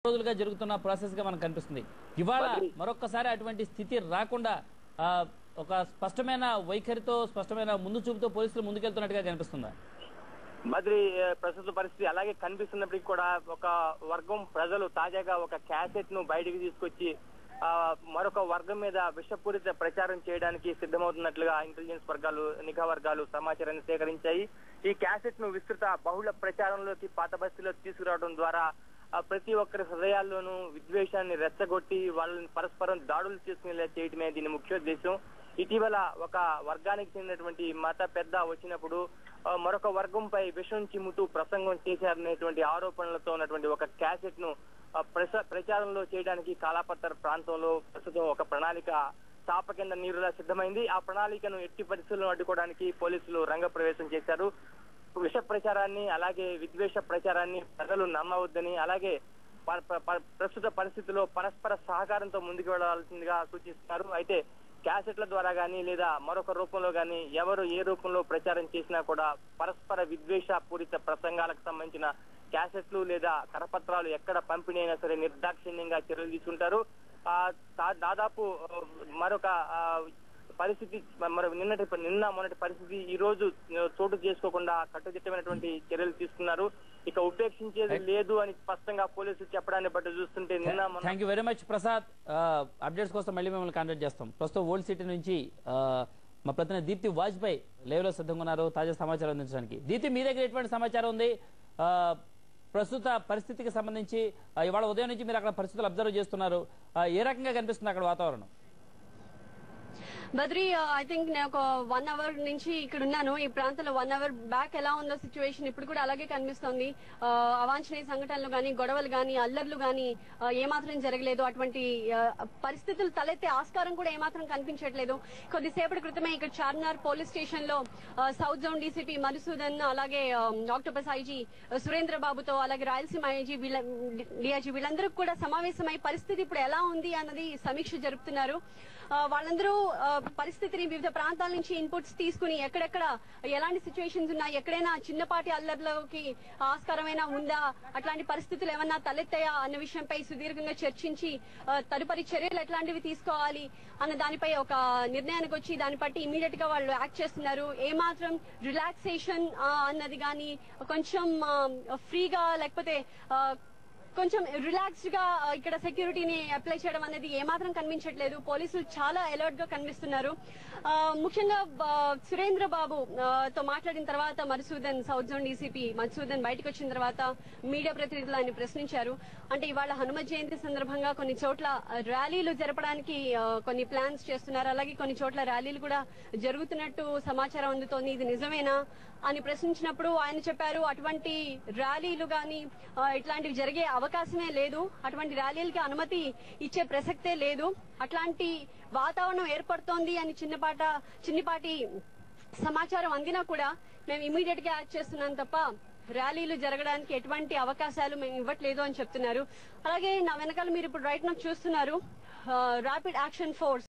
రోజులుగా జరుగుతున్న ప్రాసెస్ గా మనకు కనిపిస్తుంది. ఇవాళ మరొకసారి అటువంటి స్థితి రాకుండా ఒక స్పష్టమైన వైఖరితో స్పష్టమైన ముందు చూపుతో పోలీసులు ముందుకెళ్తున్నట్టుగా కనిపిస్తుందా? బద్రి ప్రస్తుత పరిస్థితి అలాగే కనిపిస్తున్నప్పటికీ కూడా ఒక వర్గం ప్రజలు తాజాగా ఒక క్యాసెట్ ను బయటికి తీసుకొచ్చి మరొక వర్గం మీద విషపూరిత ప్రచారం చేయడానికి సిద్ధమవుతున్నట్లుగా ఇంటెలిజెన్స్ వర్గాలు నిఘా వర్గాలు సమాచారాన్ని సేకరించాయి. ఈ క్యాసెట్ ను విస్తృత బహుళ ప్రచారంలోకి పాత బస్తీలో తీసుకురావడం ద్వారా ప్రతి ఒక్కరి హృదయాల్లోనూ విద్వేషాన్ని రెచ్చగొట్టి వాళ్ళని పరస్పరం దాడులు చేసుకునేలా చేయటమే దీని ముఖ్యోద్దేశం. ఇటీవల ఒక వర్గానికి చెందినటువంటి మత పెద్ద వచ్చినప్పుడు మరొక వర్గంపై విషం చిమ్ముతూ ప్రసంగం చేశారనేటువంటి ఆరోపణలతో ఉన్నటువంటి ఒక క్యాసెట్ ను ప్రచారంలో చేయడానికి కాలాపత్తర్ ప్రాంతంలో ప్రస్తుతం ఒక ప్రణాళిక చాప కింద నీరులా సిద్ధమైంది. ఆ ప్రణాళికను ఎట్టి పరిస్థితులను అడ్డుకోవడానికి పోలీసులు రంగప్రవేశం చేశారు. విష ప్రచారాన్ని అలాగే విద్వేష ప్రచారాన్ని ప్రజలు నమ్మవద్దని, అలాగే ప్రస్తుత పరిస్థితుల్లో పరస్పర సహకారంతో ముందుకు వెళ్లాల్సిందిగా సూచిస్తున్నారు. అయితే క్యాసెట్ల ద్వారా గానీ లేదా మరొక రూపంలో గానీ ఎవరు ఏ రూపంలో ప్రచారం చేసినా కూడా పరస్పర విద్వేష పూరిత ప్రసంగాలకు సంబంధించిన క్యాసెట్లు లేదా కరపత్రాలు ఎక్కడ పంపిణీ అయినా సరే నిర్దాక్షిణ్యంగా చర్యలు తీసుకుంటారు. దాదాపు మరొక పరిస్థితి నిన్న మొన్నటి పరిస్థితి ఈ రోజు చోటు చేసుకోకుండా కట్టుదిట్టమైనటువంటి చర్యలు తీసుకున్నారు. ఇక ఉపేక్షించేది లేదు అని స్పష్టంగా పోలీసులు చెప్పడాన్ని బట్టి చూస్తుంటే thank you very much Prasad. Updates కోసం మళ్ళీ మిమ్మల్ని కాంటాక్ట్ చేస్తాం. ప్రస్తుతం ఓల్డ్ సిటీ నుంచి మా ప్రతినిధి దీప్తి వాజ్పేయి లైవ్ లో సిద్ధంగా ఉన్నారు తాజా సమాచారం అందించడానికి. దీప్తి, మీ దగ్గర ఎటువంటి సమాచారం ఉంది? ప్రస్తుత పరిస్థితికి సంబంధించి ఇవాళ ఉదయం నుంచి మీరు అక్కడ పరిస్థితులు అబ్జర్వ్ చేస్తున్నారు. ఏ రకంగా కనిపిస్తుంది అక్కడ వాతావరణం? బద్రి, ఐ థింక్ నేను ఒక 1 అవర్ నుంచి ఇక్కడ ఉన్నాను. ఈ ప్రాంతంలో 1 అవర్ బ్యాక్ ఎలా ఉందో సిచ్యువేషన్ ఇప్పుడు కూడా అలాగే కనిపిస్తోంది. అవాంఛనీయ సంఘటనలు గానీ, గొడవలు గానీ, అల్లర్లు గానీ ఏమాత్రం జరగలేదు. అటువంటి పరిస్థితులు తలెత్తే ఆస్కారం కూడా ఏమాత్రం కనిపించట్లేదు. కొద్దిసేపటి క్రితమే ఇక్కడ చార్మినార్ పోలీస్ స్టేషన్ లో సౌత్ జోన్ డీసీపీ మధుసూదన్, అలాగే ఆక్టోపస్ ఐజీ సురేంద్ర బాబుతో, అలాగే రాయలసీమ ఐజీ డిఐజీ వీళ్ళందరూ కూడా సమావేశమై పరిస్థితి ఇప్పుడు ఎలా ఉంది అన్నది సమీక్ష జరుపుతున్నారు. వాళ్ళందరూ పరిస్థితిని వివిధ ప్రాంతాల నుంచి ఇన్పుట్స్ తీసుకుని ఎక్కడెక్కడ ఎలాంటి సిచ్యువేషన్స్ ఉన్నాయి, ఎక్కడైనా చిన్నపాటి అల్లర్లకి ఆస్కారమైనా ఉందా, అట్లాంటి పరిస్థితులు ఏమన్నా తలెత్తాయా అన్న విషయంపై సుదీర్ఘంగా చర్చించి తదుపరి చర్యలు ఎట్లాంటివి తీసుకోవాలి అన్న దానిపై ఒక నిర్ణయానికి వచ్చి దాన్ని బట్టి ఇమీడియట్ గా వాళ్ళు యాక్ట్ చేస్తున్నారు. ఏమాత్రం రిలాక్సేషన్ అన్నది గానీ, కొంచెం ఫ్రీగా లేకపోతే కొంచెం రిలాక్స్డ్ గా ఇక్కడ సెక్యూరిటీని అప్లై చేయడం అనేది ఏమాత్రం కనిపించట్లేదు. పోలీసులు చాలా అలర్ట్ గా కనిపిస్తున్నారు. ముఖ్యంగా సురేంద్ర బాబు తో మాట్లాడిన తర్వాత Madhusudan, south zone DCP Madhusudan బయటకు వచ్చిన తర్వాత మీడియా ప్రతినిధులు ఆయన ప్రశ్నించారు. అంటే ఇవాళ హనుమ జయంతి సందర్భంగా కొన్ని చోట్ల ర్యాలీలు జరపడానికి కొన్ని ప్లాన్స్ చేస్తున్నారు. అలాగే కొన్ని చోట్ల ర్యాలీలు కూడా జరుగుతున్నట్టు సమాచారం అందుతోంది. ఇది నిజమేనా అని ప్రశ్నించినప్పుడు ఆయన చెప్పారు, అటువంటి ర్యాలీలు గాని ఇట్లాంటివి జరిగే అవకాశమే లేదు, అటువంటి ర్యాలీలకి అనుమతి ఇచ్చే ప్రసక్తే లేదు. అట్లాంటి వాతావరణం ఏర్పడుతోంది అని చిన్నపాటి సమాచారం అందినా కూడా మేము ఇమీడియట్ గా యాక్ట్ చేస్తున్నాం తప్ప ర్యాలీలు జరగడానికి ఎటువంటి అవకాశాలు మేము ఇవ్వట్లేదు అని చెప్తున్నారు. అలాగే నా వెనకాల మీరు ఇప్పుడు రైట్ నాకు చూస్తున్నారు ర్యాపిడ్ యాక్షన్ ఫోర్స్